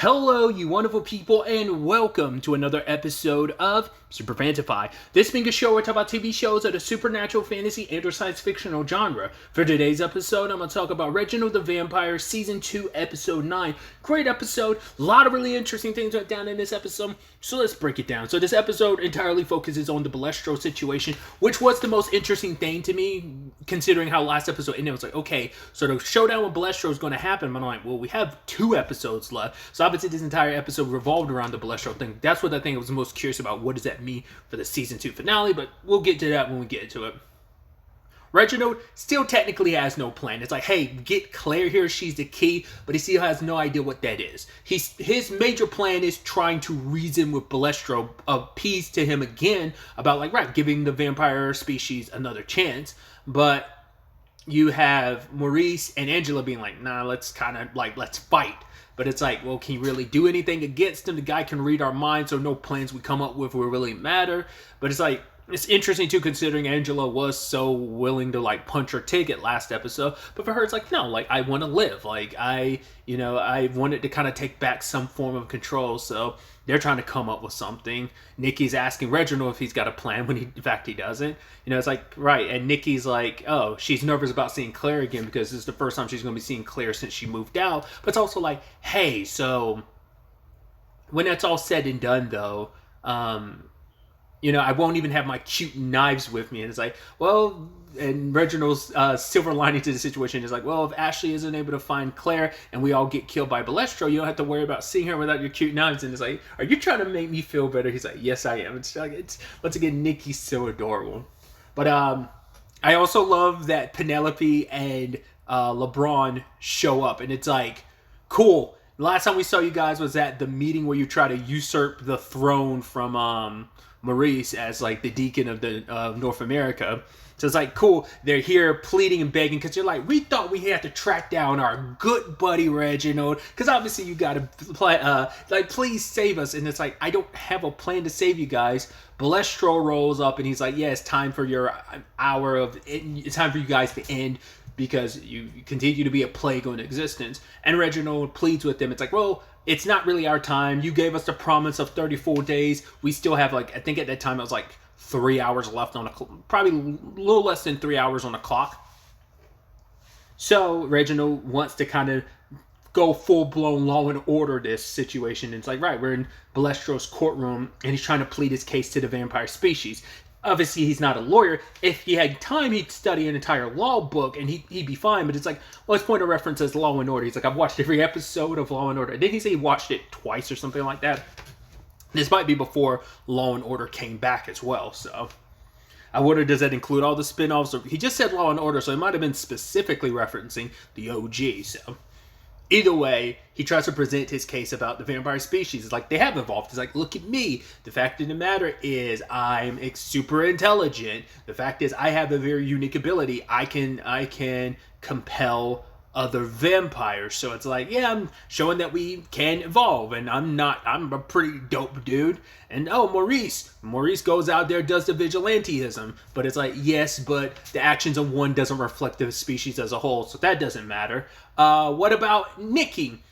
Hello, you wonderful people, and welcome to another episode of SuperFantaFi. This being a show where I talk about TV shows of the supernatural, fantasy, and or science fictional genre. For today's episode, I'm going to talk about Reginald the Vampire, Season 2, Episode 9. Great episode. A lot of really interesting things went down in this episode, so let's break it down. So this episode entirely focuses on the Balestro situation, which was the most interesting thing to me, considering how last episode ended. It was like, okay, so the showdown with Balestro is going to happen. But I'm like, well, we have 2 episodes left. So obviously this entire episode revolved around the Balestro thing. That's what I think I was most curious about. What does that mean for the Season 2 finale? But we'll get to that when we get to it. Reginald still technically has no plan. It's like, hey, get Claire here, she's the key, but he still has no idea what that is. His major plan is trying to reason with Balestro, appease to him again about, like, right, giving the vampire species another chance. But you have Maurice and Angela being like, nah, let's fight. But it's like, well, can you really do anything against him? The guy can read our minds, so no plans we come up with will really matter. But it's like, it's interesting too, considering Angela was so willing to like punch her ticket last episode. But for her, it's like, no, like I want to live. Like I wanted to kind of take back some form of control. So they're trying to come up with something. Nikki's asking Reginald if he's got a plan when in fact he doesn't. You know, it's like, right. And Nikki's like, oh, she's nervous about seeing Claire again because this is the first time she's going to be seeing Claire since she moved out. But it's also like, hey, so when that's all said and done though, you know, I won't even have my cute knives with me. And it's like, well, and Reginald's silver lining to the situation is like, well, if Ashley isn't able to find Claire and we all get killed by Balestro, you don't have to worry about seeing her without your cute knives. And it's like, are you trying to make me feel better? He's like, yes, I am. It's like, once again, Nikki's so adorable. But I also love that Penelope and LeBron show up. And it's like, cool. Last time we saw you guys was at the meeting where you try to usurp the throne from Maurice as like the deacon of North America. So it's like, cool, they're here pleading and begging because you're like, we thought we had to track down our good buddy Reginald because obviously you gotta play, like, please save us. And it's like, I don't have a plan to save you guys. Balestro rolls up and he's like, yeah, it's time for your hour of, it's time for you guys to end because you continue to be a plague on existence. And Reginald pleads with them. It's like, well, it's not really our time. You gave us the promise of 34 days. We still have, like, I think at that time it was like 3 hours left on probably a little less than 3 hours on the clock. So Reginald wants to kind of go full-blown law and order this situation. And it's like, right, we're in Balestro's courtroom and he's trying to plead his case to the vampire species. Obviously, he's not a lawyer. If he had time, he'd study an entire law book and he'd be fine. But it's like, well, his point of reference is Law and Order. He's like, I've watched every episode of Law and Order. Didn't he say he watched it twice or something like that? This might be before Law and Order came back as well. So I wonder, does that include all the spin-offs? Or he just said Law and Order, so he might have been specifically referencing the OG. So either way, he tries to present his case about the vampire species. It's like, they have evolved. It's like, look at me. The fact of the matter is I'm super intelligent. The fact is I have a very unique ability. I can compel other vampires. So it's like, yeah, I'm showing that we can evolve. And I'm a pretty dope dude. And oh, Maurice goes out there, does the vigilantism. But it's like, yes, but the actions of one doesn't reflect the species as a whole. So that doesn't matter. What about Nikki?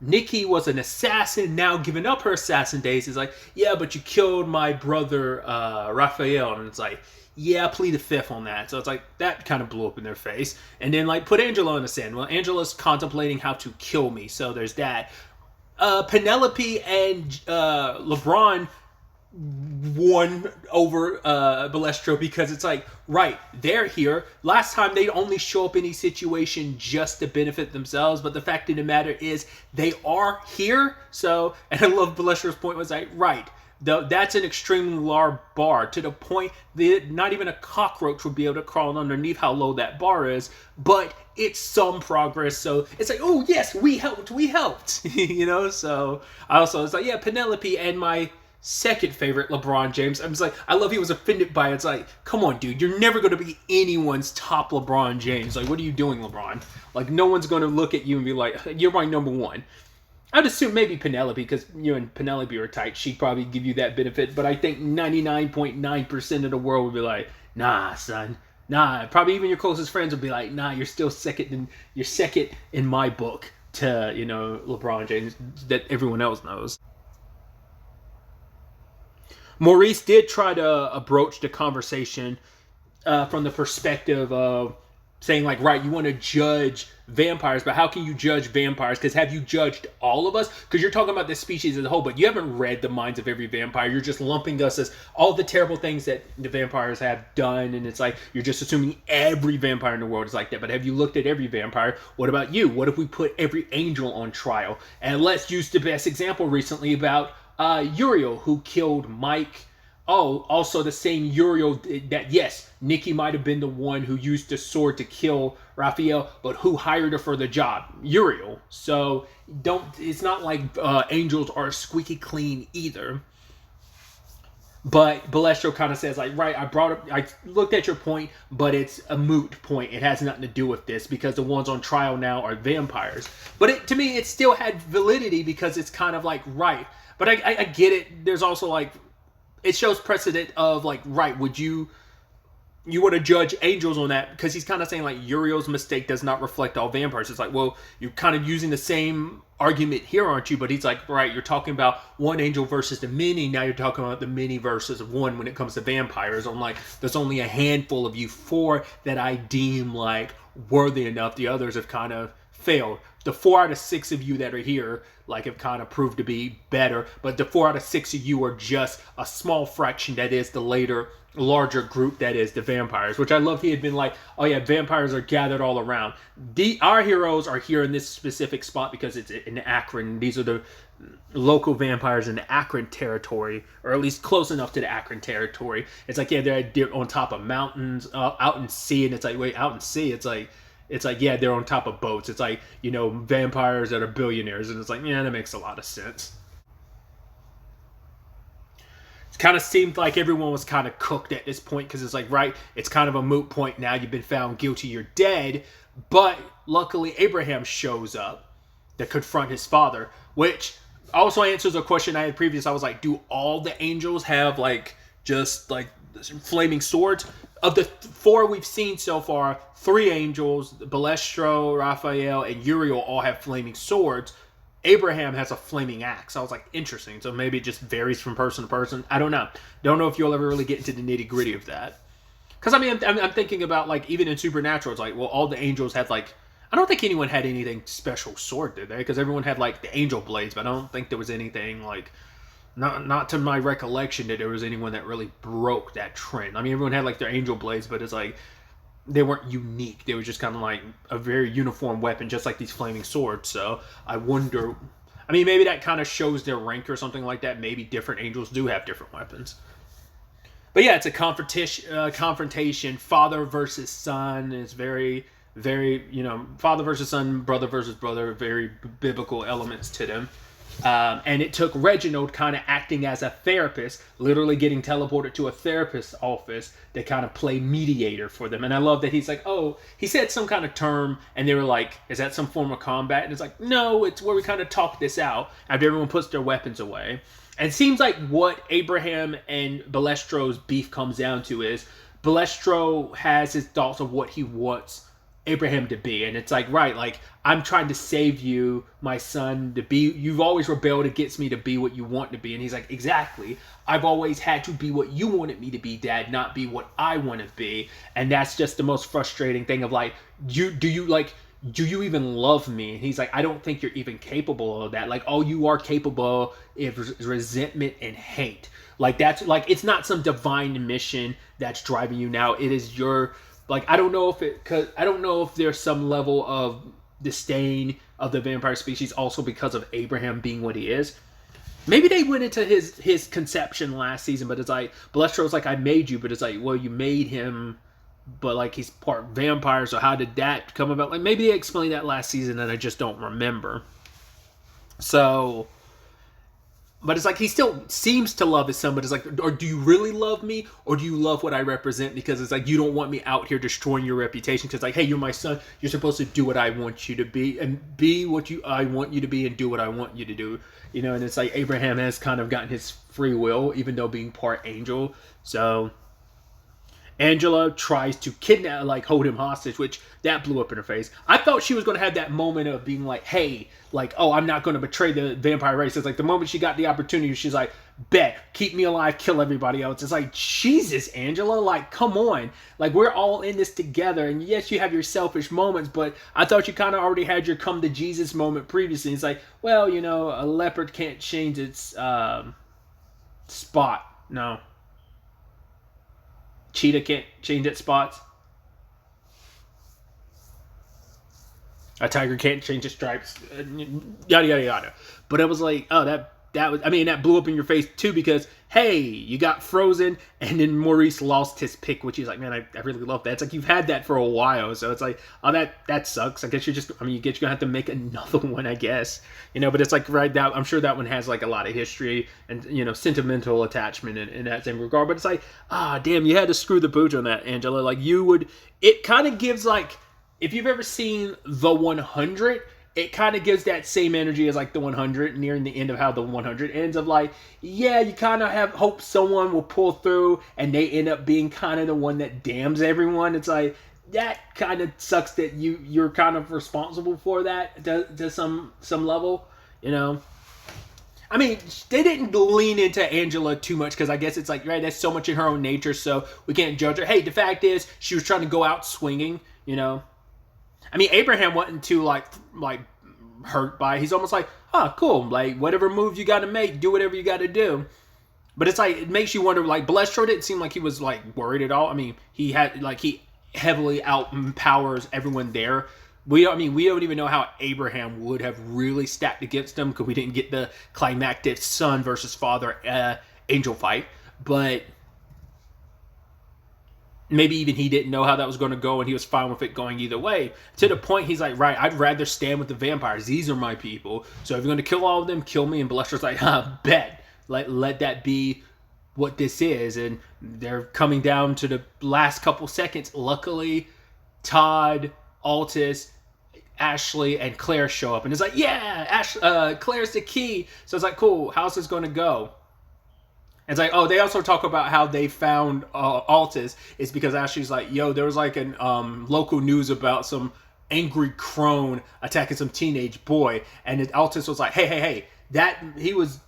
Nikki was an assassin, now giving up her assassin days. He's like, yeah, but you killed my brother, Raphael. And it's like, yeah, plead the fifth on that. So it's like, that kind of blew up in their face. And then, like, put Angela in the sand. Well, Angela's contemplating how to kill me. So there's that. Penelope and LeBron won over Balestro because it's like, right, they're here. Last time they'd only show up in any situation just to benefit themselves, but the fact of the matter is they are here. So, and I love Balestro's point was like, right, that's an extremely large bar to the point that not even a cockroach would be able to crawl underneath how low that bar is, but it's some progress. So it's like, oh yes, we helped, you know. So I also was like, yeah, Penelope and my second favorite, LeBron James. I'm just like, I love he was offended by it. It's like, come on, dude, you're never going to be anyone's top LeBron James. Like, what are you doing, LeBron? Like, no one's going to look at you and be like, you're my number one. I'd assume maybe Penelope, because you and Penelope are tight. She'd probably give you that benefit. But I think 99.9% of the world would be like, nah, son. Nah. Probably even your closest friends would be like, nah, you're still second in my book to, you know, LeBron James that everyone else knows. Maurice did try to broach the conversation from the perspective of saying, like, right, you want to judge vampires, but how can you judge vampires? Because have you judged all of us? Because you're talking about this species as a whole, but you haven't read the minds of every vampire. You're just lumping us as all the terrible things that the vampires have done, and it's like you're just assuming every vampire in the world is like that. But have you looked at every vampire? What about you? What if we put every angel on trial? And let's use the best example recently about Uriel, who killed Mike. Oh, also the same Uriel that, yes, Nikki might have been the one who used the sword to kill Raphael, but who hired her for the job? Uriel. So it's not like angels are squeaky clean either. But Balestro kind of says, like, right, I looked at your point, but it's a moot point. It has nothing to do with this because the ones on trial now are vampires. But to me, it still had validity because it's kind of like, right. But I get it. There's also, like, it shows precedent of, like, right, would you want to judge angels on that? Because he's kind of saying, like, Uriel's mistake does not reflect all vampires. It's like, well, you're kind of using the same argument here, aren't you? But he's like, right, you're talking about one angel versus the many. Now you're talking about the many versus one when it comes to vampires. I'm like, there's only a handful of you, 4 that I deem, like, worthy enough. The others have kind of failed. The 4 out of 6 of you that are here, like, have kind of proved to be better, but the 4 out of 6 of you are just a small fraction that is the larger group that is the vampires, which I love. He had been like, oh yeah, vampires are gathered all around. Our heroes are here in this specific spot because it's in Akron. These are the local vampires in the Akron territory, or at least close enough to the Akron territory. It's like, yeah, they're on top of mountains, out in sea, and it's like, wait, out in sea? It's like, yeah, they're on top of boats. It's like, you know, vampires that are billionaires. And it's like, yeah, that makes a lot of sense. It kind of seemed like everyone was kind of cooked at this point because it's like, right, it's kind of a moot point now. You've been found guilty. You're dead. But luckily, Abraham shows up to confront his father, which also answers a question I had previous. I was like, do all the angels have, like, just, like, flaming swords? Of the 4 we've seen so far, 3 angels, Balestro, Raphael, and Uriel all have flaming swords. Abraham has a flaming axe. I was like, interesting. So maybe it just varies from person to person. I don't know. Don't know if you'll ever really get into the nitty gritty of that. Because, I mean, I'm thinking about, like, even in Supernatural, it's like, well, all the angels had, like, I don't think anyone had anything special sword, did they? Because everyone had, like, the angel blades, but I don't think there was anything, like, not to my recollection that there was anyone that really broke that trend. I mean, everyone had, like, their angel blades, but it's like they weren't unique. They were just kind of like a very uniform weapon, just like these flaming swords. So I wonder, I mean, maybe that kind of shows their rank or something like that. Maybe different angels do have different weapons. But yeah, it's a confrontation, father versus son. It's very, very, you know, father versus son, brother versus brother, very biblical elements to them. And it took Reginald kind of acting as a therapist, literally getting teleported to a therapist's office to kind of play mediator for them. And I love that he's like, oh, he said some kind of term, and they were like, is that some form of combat? And it's like, no, it's where we kind of talk this out after everyone puts their weapons away. And it seems like what Abraham and Balestro's beef comes down to is Balestro has his thoughts of what he wants Abraham to be, and it's like, right, like, I'm trying to save you, my son, to be, you've always rebelled against me to be what you want to be. And he's like, exactly, I've always had to be what you wanted me to be, Dad, not be what I want to be. And that's just the most frustrating thing of, like, do you even love me? And he's like, I don't think you're even capable of that. Like, all you are capable of is resentment and hate. Like, that's, like, it's not some divine mission that's driving you now. It is your, like, I don't know if there's some level of disdain of the vampire species also because of Abraham being what he is. Maybe they went into his conception last season, but it's like, Balestro's like, I made you, but it's like, well, you made him, but, like, he's part vampire, so how did that come about? Like, maybe they explained that last season and I just don't remember. So, but it's like, he still seems to love his son, but it's like, or do you really love me, or do you love what I represent? Because it's like, you don't want me out here destroying your reputation. Because, like, hey, you're my son, you're supposed to do what I want you to be, and be what I want you to be, and do what I want you to do. You know, and it's like, Abraham has kind of gotten his free will, even though being part angel. So, Angela tries to kidnap, like hold him hostage, which that blew up in her face. I thought she was going to have that moment of being like, hey, like, oh, I'm not going to betray the vampire race. It's like the moment she got the opportunity, she's like, bet, keep me alive, kill everybody else. It's like, Jesus, Angela, like, come on. Like, we're all in this together. And yes, you have your selfish moments, but I thought you kind of already had your come to Jesus moment previously. It's like, well, you know, a leopard can't change its spot. No. Cheetah can't change its spots. A tiger can't change its stripes. Yada, yada, yada. But it was like, oh, that was, I mean, that blew up in your face too because, hey, you got frozen and then Maurice lost his pick, which he's like, man, I really love that. It's like you've had that for a while. So it's like, oh, that sucks. I guess you're going to have to make another one, I guess. You know, but it's like, right now, I'm sure that one has like a lot of history and, you know, sentimental attachment in that same regard. But it's like, damn, you had to screw the pooch on that, Angela. Like it kind of gives like, if you've ever seen The 100, it kind of gives that same energy as like The 100, nearing the end of how The 100 ends, of like, yeah, you kind of have hope someone will pull through and they end up being kind of the one that damns everyone. It's like, that kind of sucks that you're kind of responsible for that to some level, you know? I mean, they didn't lean into Angela too much because I guess it's like, right, that's so much in her own nature, so we can't judge her. Hey, the fact is, she was trying to go out swinging, you know? I mean, Abraham wasn't too like hurt by it. He's almost like, oh, cool. Like, whatever move you got to make, do whatever you got to do. But it's like, it makes you wonder, like, Balestro didn't seem like he was like worried at all. I mean, he heavily outpowers everyone there. We don't even know how Abraham would have really stacked against him because we didn't get the climactic son versus father angel fight. But maybe even he didn't know how that was going to go and he was fine with it going either way. To the point, he's like, right, I'd rather stand with the vampires. These are my people. So if you're going to kill all of them, kill me. And Balestro's like, bet. Let that be what this is. And they're coming down to the last couple seconds. Luckily, Todd, Altus, Ashley, and Claire show up. And it's like, yeah, Claire's the key. So it's like, cool, how's this going to go? It's like, oh, they also talk about how they found Altus. It's because Ashley's like, yo, there was like an local news about some angry crone attacking some teenage boy, and Altus was like, hey, that he was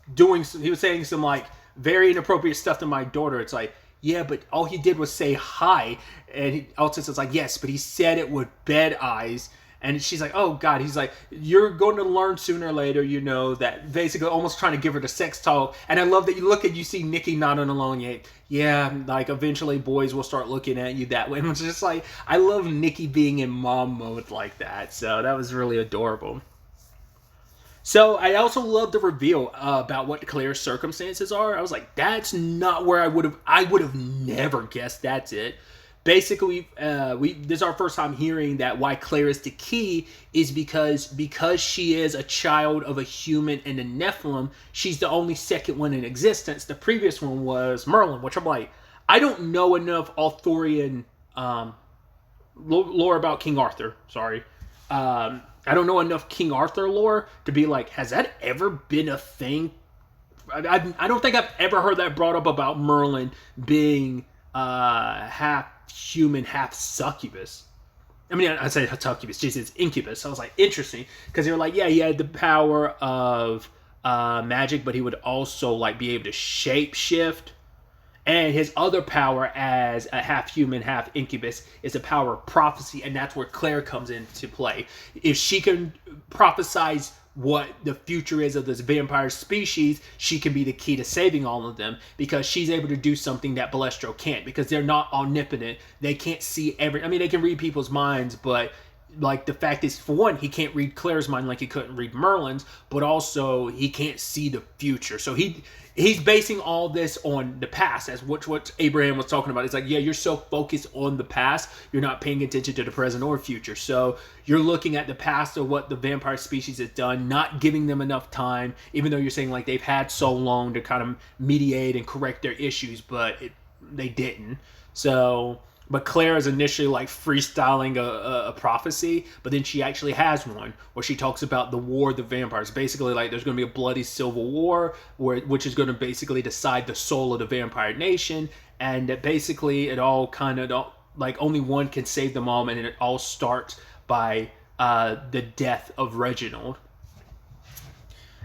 saying some like very inappropriate stuff to my daughter. It's like, yeah, but all he did was say hi, and Altus is like, yes, but he said it with bed eyes. And she's like, oh, God. He's like, you're going to learn sooner or later, you know, that basically almost trying to give her the sex talk. And I love that you see Nikki nodding along. Yeah, like eventually boys will start looking at you that way. And it's just like, I love Nikki being in mom mode like that. So that was really adorable. So I also love the reveal about what Claire's circumstances are. I was like, that's not where I would have never guessed that's it. Basically, this is our first time hearing that why Claire is the key is because she is a child of a human and a Nephilim, she's the only second one in existence. The previous one was Merlin, which I'm like, I don't know enough Arthurian lore about King Arthur. Sorry. I don't know enough King Arthur lore to be like, has that ever been a thing? I don't think I've ever heard that brought up about Merlin being half human, half succubus. I mean, I say succubus, Jesus, incubus. So I was like, interesting, because they were like, yeah, he had the power of magic, but he would also like be able to shape shift. And his other power as a half human, half incubus is the power of prophecy, and that's where Claire comes into play. If she can prophesize what the future is of this vampire species, she can be the key to saving all of them, because she's able to do something that Balestro can't, because they're not omnipotent. They can't see I mean, they can read people's minds, but like the fact is, for one, he can't read Claire's mind like he couldn't read Merlin's, but also he can't see the future. So he's basing all this on the past, as what Abraham was talking about. It's like, yeah, you're so focused on the past, you're not paying attention to the present or future. So you're looking at the past of what the vampire species has done, not giving them enough time, even though you're saying like they've had so long to kind of mediate and correct their issues, but they didn't. So, but Claire is initially like freestyling a prophecy, but then she actually has one where she talks about the war of the vampires. Basically, like there's going to be a bloody civil war which is going to basically decide the soul of the vampire nation. and that basically it all kind of like only one can save them all, and it all starts by the death of Reginald.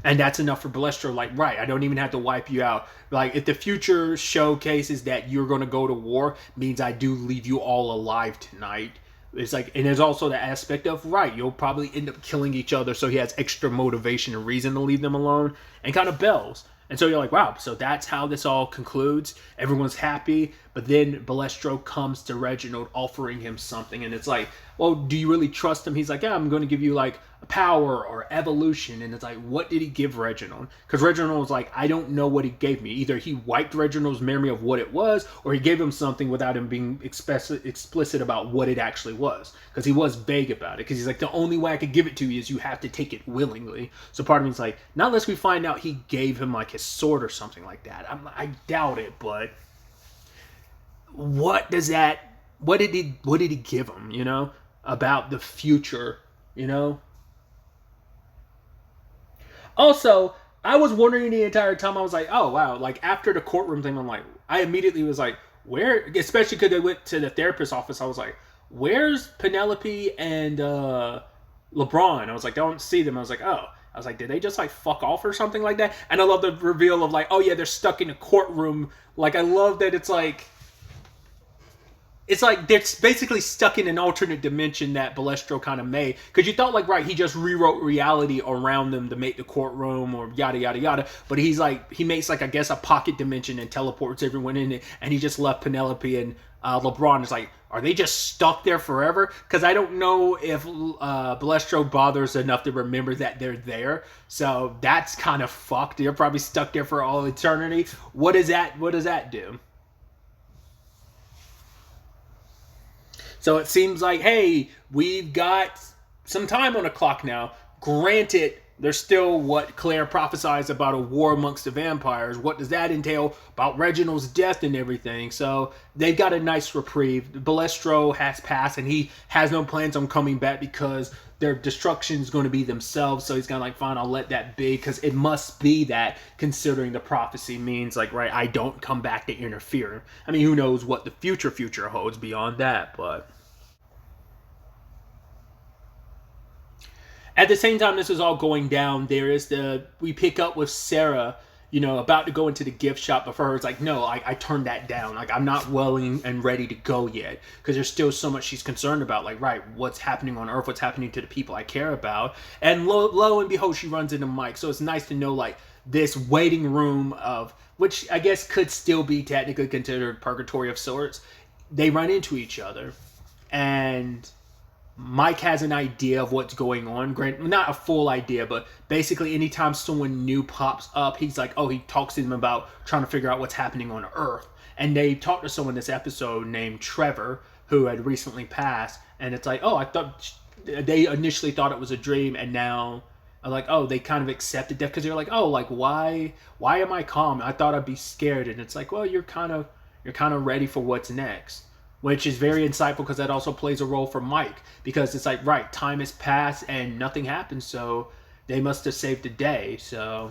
And that's enough for Balestro. Like, right, I don't even have to wipe you out. Like, if the future showcases that you're going to go to war, means I do leave you all alive tonight. It's like, and there's also the aspect of, right, you'll probably end up killing each other, so he has extra motivation and reason to leave them alone, and kind of bells. And so you're like, wow, so that's how this all concludes. Everyone's happy, but then Balestro comes to Reginald offering him something, and it's like, well, do you really trust him? He's like, yeah, I'm going to give you like a power or evolution. And it's like, what did he give Reginald? Because Reginald was like, I don't know what he gave me. Either he wiped Reginald's memory of what it was, or he gave him something without him being explicit about what it actually was. Because he was vague about it. Because he's like, the only way I could give it to you is you have to take it willingly. So part of me is like, not unless we find out he gave him like his sword or something like that. I doubt it, but what does that, what did he give him, you know, about the future, you know? Also, I was wondering the entire time, I was like, oh wow, like after the courtroom thing, I'm like, I immediately was like, where, especially because they went to the therapist's office, I was like, where's Penelope and LeBron? I was like, I don't see them. I was like, oh. I was like, did they just like fuck off or something like that? And I love the reveal of like, oh yeah, they're stuck in a courtroom. Like, I love that it's like they're basically stuck in an alternate dimension that Balestro kind of made. Because you thought like, right, he just rewrote reality around them to make the courtroom or yada, yada, yada. But he's like, he makes like, I guess, a pocket dimension and teleports everyone in it. And he just left Penelope and LeBron. Is like, are they just stuck there forever? Because I don't know if Balestro bothers enough to remember that they're there. So that's kind of fucked. They're probably stuck there for all eternity. What does that do? So it seems like, hey, we've got some time on the clock now. Granted, there's still what Claire prophesies about a war amongst the vampires. What does that entail about Reginald's death and everything? So they've got a nice reprieve. Balestro has passed, and he has no plans on coming back because their destruction is going to be themselves. So he's kind of like, fine, I'll let that be, because it must be that, considering the prophecy means like, right, I don't come back to interfere. I mean, who knows what the future holds beyond that, but at the same time this is all going down, we pick up with Sarah, you know, about to go into the gift shop, but for her it's like, no, I turned that down. Like, I'm not willing and ready to go yet, because there's still so much she's concerned about. Like, right, what's happening on Earth, what's happening to the people I care about. And lo and behold, she runs into Mike. So it's nice to know, like, this waiting room of, which I guess could still be technically considered purgatory of sorts. They run into each other, and Mike has an idea of what's going on. Not a full idea, but basically anytime someone new pops up, he's like, oh, he talks to them about trying to figure out what's happening on Earth. And they talked to someone this episode named Trevor, who had recently passed. And it's like, oh, I thought they initially thought it was a dream, and now like, oh, they kind of accepted that, because they're like, oh, like, why am I calm? I thought I'd be scared. And it's like, well, you're kind of ready for what's next. Which is very insightful, because that also plays a role for Mike. Because it's like, right, time has passed and nothing happened, so they must have saved the day. So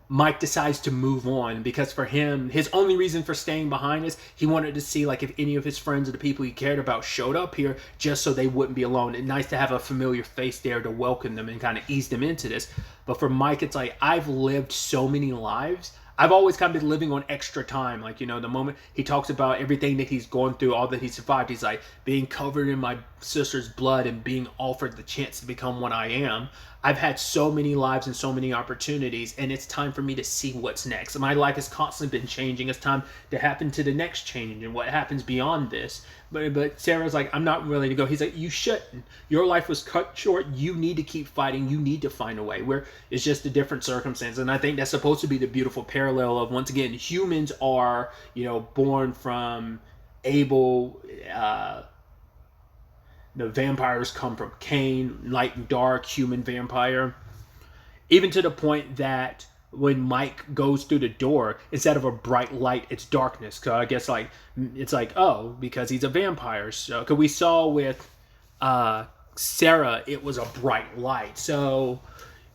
Mike decides to move on, because for him, his only reason for staying behind is he wanted to see like if any of his friends or the people he cared about showed up here, just so they wouldn't be alone. It's nice to have a familiar face there to welcome them and kind of ease them into this. But for Mike, it's like, I've lived so many lives. I've always kind of been living on extra time. Like, you know, the moment he talks about everything that he's gone through, all that he survived, he's like, being covered in my sister's blood and being offered the chance to become what I am. I've had so many lives and so many opportunities, and it's time for me to see what's next. My life has constantly been changing. It's time to happen to the next change and what happens beyond this. But Sarah's like, I'm not willing to go. He's like, you shouldn't. Your life was cut short. You need to keep fighting. You need to find a way. Where it's just a different circumstance. And I think that's supposed to be the beautiful parallel of, once again, humans are, you know, born from Abel. The vampires come from Cain, light and dark, human vampire. Even to the point that when Mike goes through the door, instead of a bright light, it's darkness. So I guess like it's like, oh, because he's a vampire. So because we saw with Sarah, it was a bright light. So,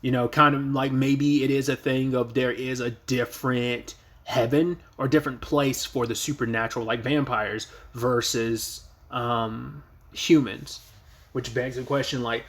you know, kind of like maybe it is a thing of there is a different heaven or different place for the supernatural, like vampires, versus humans. Which begs the question, like,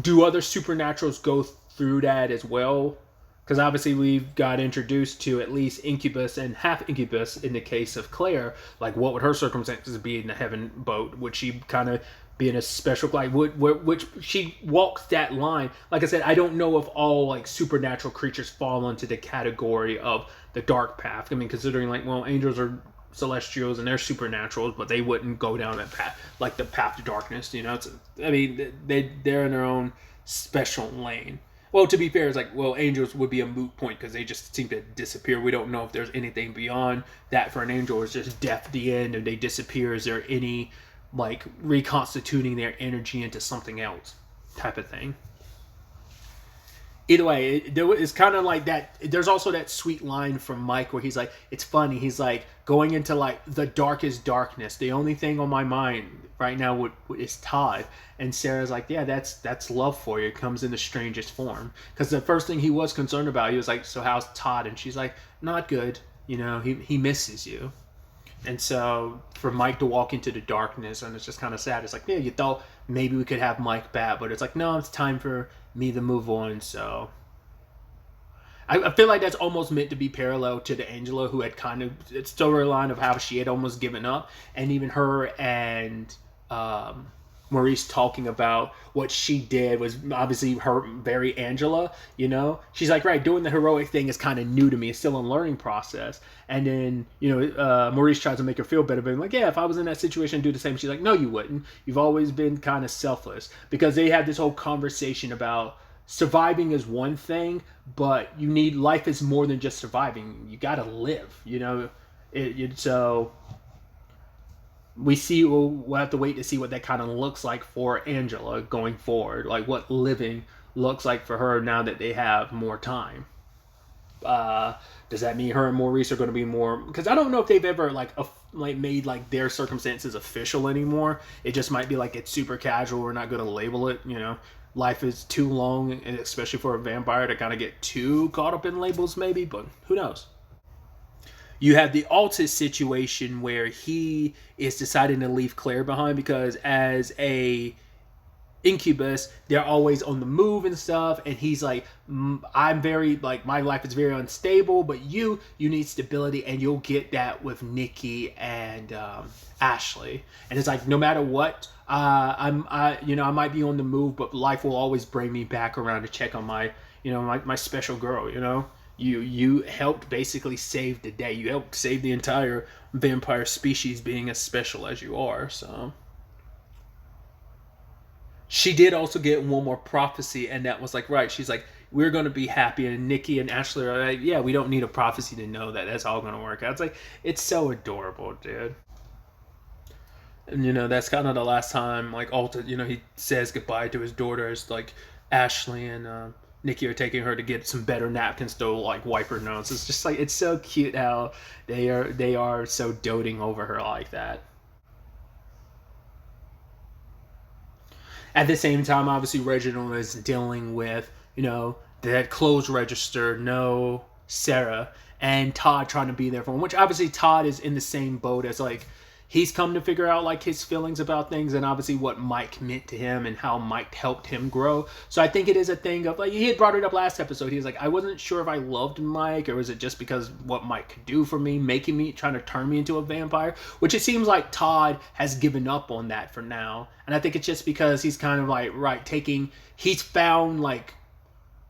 do other supernaturals go through that as well? Because obviously we've got introduced to at least incubus and half incubus in the case of Claire. Like, what would her circumstances be in the heaven boat? Would she kind of be in a special, like, which she walks that line? Like I said, I don't know if all like supernatural creatures fall into the category of the dark path. I mean, considering like, well, angels are celestials and they're supernaturals, but they wouldn't go down that path, like the path to darkness. I mean, they're in their own special lane. Well, to be fair, it's like, well, angels would be a moot point because they just seem to disappear. We don't know if there's anything beyond that for an angel, or is just death at the end and they disappear. Is there any, like, reconstituting their energy into something else type of thing? Either way, it's kind of like that. There's also that sweet line from Mike where he's like, it's funny. He's like, going into like the darkest darkness. The only thing on my mind right now is Todd. And Sarah's like, yeah, that's love for you. It comes in the strangest form. Because the first thing he was concerned about, he was like, so how's Todd? And she's like, not good. He misses you. And so for Mike to walk into the darkness, and it's just kind of sad. It's like, yeah, you thought maybe we could have Mike back, but it's like, no, it's time for me to move on. So I feel like that's almost meant to be parallel to the Angela, who had kind of, it's storyline of how she had almost given up, and even her and Maurice talking about what she did was obviously her very Angela. She's like, right, doing the heroic thing is kind of new to me. It's still a learning process. And then Maurice tries to make her feel better, but like, yeah, if I was in that situation, I'd do the same. She's like, no, you wouldn't. You've always been kind of selfless, because they have this whole conversation about surviving is one thing, but life is more than just surviving. You got to live. So we'll have to wait to see what that kind of looks like for Angela going forward, like what living looks like for her now that they have more time. Does that mean her and Maurice are going to be more, because I don't know if they've ever made like their circumstances official anymore. It just might be like, it's super casual, we're not going to label it. Life is too long, and especially for a vampire, to kind of get too caught up in labels maybe, but who knows. You have the Altus situation where he is deciding to leave Claire behind, because as a incubus, they're always on the move and stuff, and he's like, I'm very, like, my life is very unstable, but you need stability, and you'll get that with Nikki and Ashley. And it's like, no matter what, I might be on the move, but life will always bring me back around to check on my special girl. You helped basically save the day. You helped save the entire vampire species, being as special as you are. So she did also get one more prophecy, and that was like, right, she's like, we're going to be happy. And Nikki and Ashley are like, yeah, we don't need a prophecy to know that that's all going to work out. It's like, it's so adorable, dude. And that's kind of the last time, like, Alta, he says goodbye to his daughters, like Ashley and Nikki are taking her to get some better napkins to, like, wipe her nose. It's just like, it's so cute how they are so doting over her like that. At the same time, obviously, Reginald is dealing with, that closed register, no Sarah, and Todd trying to be there for him, which obviously Todd is in the same boat as, like, he's come to figure out, like, his feelings about things, and obviously what Mike meant to him and how Mike helped him grow. So I think it is a thing of, like, he had brought it up last episode. He was like, I wasn't sure if I loved Mike, or was it just because what Mike could do for me, trying to turn me into a vampire, which it seems like Todd has given up on that for now. And I think it's just because he's kind of like, right, he's found, like,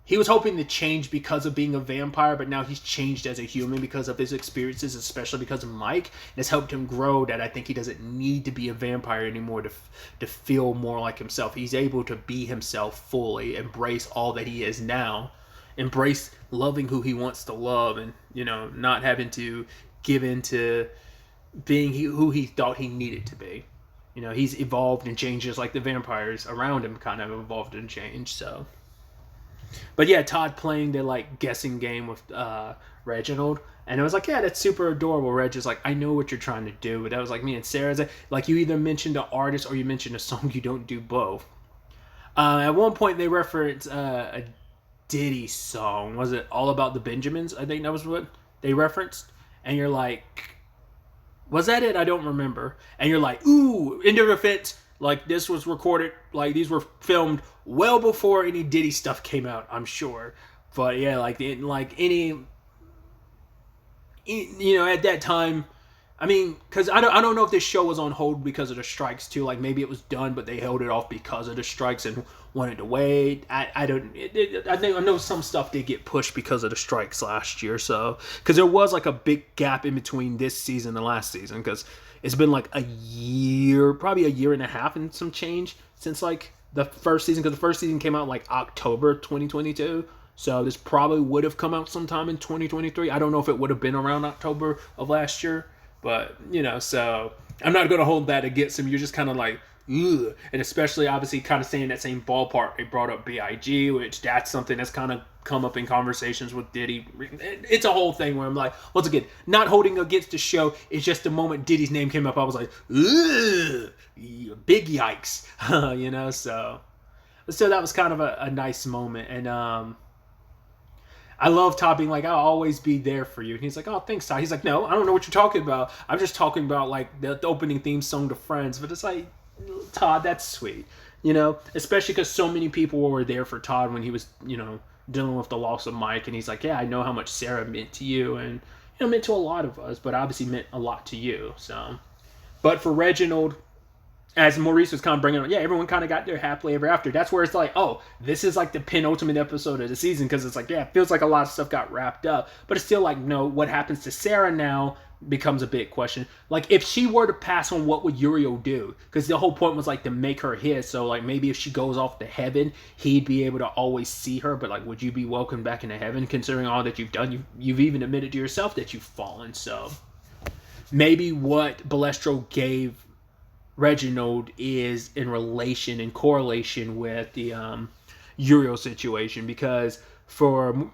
he was hoping to change because of being a vampire, but now he's changed as a human because of his experiences, especially because of Mike. And it's helped him grow that I think he doesn't need to be a vampire anymore to feel more like himself. He's able to be himself fully, embrace all that he is now, embrace loving who he wants to love, and, not having to give in to being who he thought he needed to be. He's evolved and changed just like the vampires around him kind of evolved and changed, so... But yeah, Todd playing the, like, guessing game with Reginald, and it was like, yeah, that's super adorable. Reg is like, I know what you're trying to do, but that was like me and Sarah's like, you either mentioned an artist or you mentioned a song. You don't do both. At one point they referenced a Diddy song. Was it All About the Benjamins? I think that was what they referenced. and you're like, was that it? I don't remember. And you're like, ooh, in their defense, like this was recorded, like these were filmed well before any Diddy stuff came out, I'm sure. But yeah, like at that time, I mean, because I don't know if this show was on hold because of the strikes too. Like maybe it was done, but they held it off because of the strikes and wanted to wait. I know some stuff did get pushed because of the strikes last year. So because there was like a big gap in between this season and last season, because it's been like a year, probably a year and a half and some change since like the first season. Because the first season came out like October 2022. So this probably would have come out sometime in 2023. I don't know if it would have been around October of last year. But, so I'm not going to hold that against him. You're just kind of like, ugh. And especially, obviously, kind of saying that same ballpark. They brought up BIG, which that's something that's kind of come up in conversations with Diddy. It's a whole thing where I'm like, once again, not holding against the show. It's just the moment Diddy's name came up, I was like, ugh, big yikes. So that was kind of a nice moment. And, I love Todd being like, I'll always be there for you. And he's like, oh, thanks, Todd. He's like, no, I don't know what you're talking about. I'm just talking about, like, the opening theme song to Friends. But it's like, Todd, that's sweet. Especially because so many people were there for Todd when he was, dealing with the loss of Mike. And he's like, yeah, I know how much Sarah meant to you. And, meant to a lot of us. But obviously meant a lot to you. So, but for Reginald, as Maurice was kind of bringing on, yeah, everyone kind of got their happily ever after. That's where it's like, oh, this is like the penultimate episode of the season, because it's like, yeah, it feels like a lot of stuff got wrapped up, but it's still like, no, what happens to Sarah now becomes a big question. Like, if she were to pass on, what would Uriel do? Because the whole point was like to make her his, so like maybe if she goes off to heaven, he'd be able to always see her, but like, would you be welcomed back into heaven, considering all that you've done? You've even admitted to yourself that you've fallen, so maybe what Balestro gave Reginald is in correlation with the Uriel situation, because for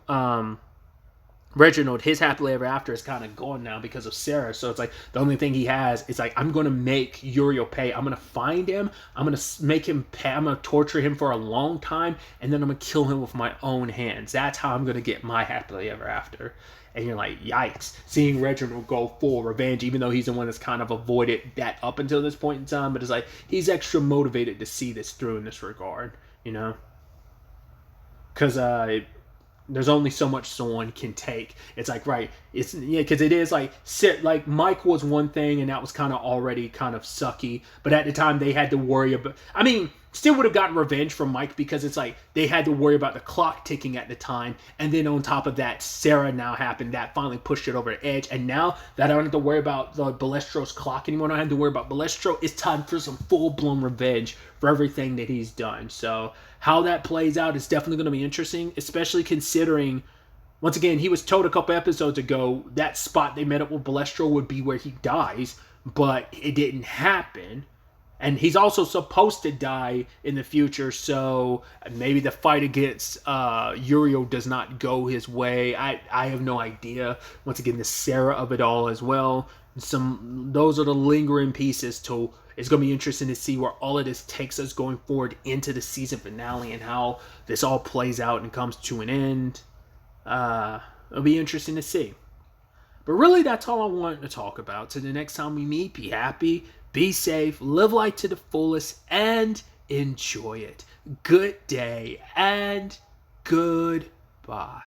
Reginald, his happily ever after is kind of gone now because of Sarah. So it's like the only thing he has is like, I'm going to make Uriel pay. I'm going to find him. I'm going to make him pay. I'm going to torture him for a long time, and then I'm going to kill him with my own hands. That's how I'm going to get my happily ever after. And you're like, yikes, seeing Reginald go full revenge, even though he's the one that's kind of avoided that up until this point in time. But it's like, he's extra motivated to see this through in this regard, Because there's only so much someone can take. It's like, right, because it is like, Mike was one thing, and that was kind of already kind of sucky. But at the time, they had to worry about, still would have gotten revenge from Mike, because it's like they had to worry about the clock ticking at the time, and then on top of that, Sarah now happened. That finally pushed it over the edge, and now that I don't have to worry about the Balestro's clock anymore, I don't have to worry about Balestro. It's time for some full-blown revenge for everything that he's done. So how that plays out is definitely going to be interesting, especially considering, once again, he was told a couple episodes ago that spot they met up with Balestro would be where he dies, but it didn't happen. And he's also supposed to die in the future, so maybe the fight against Uriel does not go his way. I have no idea. Once again, the Sarah of it all as well. Those are the lingering pieces to. It's going to be interesting to see where all of this takes us going forward into the season finale, and how this all plays out and comes to an end. It'll be interesting to see. But really, that's all I wanted to talk about. So the next time we meet, be happy, be safe, live life to the fullest, and enjoy it. Good day and goodbye.